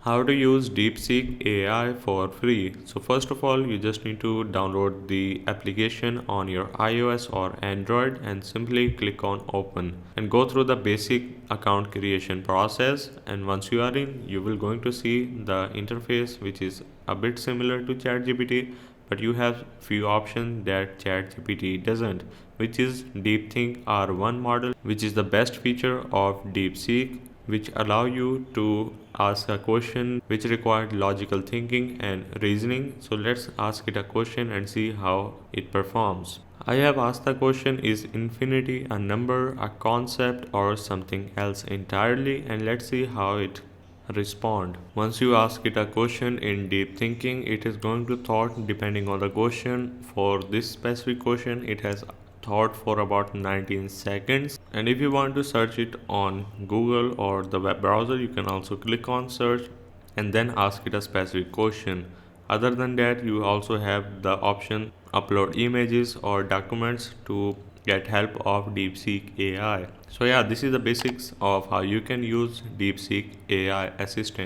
How to use DeepSeek AI for free. So first of all, you just need to download the application on your iOS or Android and simply click on open and go through the basic account creation process. And once you are in, you will going to see the interface which is a bit similar to ChatGPT, but you have few options that ChatGPT doesn't, which is DeepThink R1 model, which is the best feature of DeepSeek, which allow you to ask a question which required logical thinking and reasoning. So let's ask it a question and see how it performs. I have asked the question, is infinity a number, a concept, or something else entirely, and let's see how it respond. Once you ask it a question in deep thinking, it is going to thought depending on the question. For this specific question, it has thought for about 19 seconds, and if you want to search it on Google or the web browser, you can also click on search and then ask it a specific question. Other than that, you also have the option upload images or documents to get help of DeepSeek AI. So yeah, this is the basics of how you can use DeepSeek AI assistant.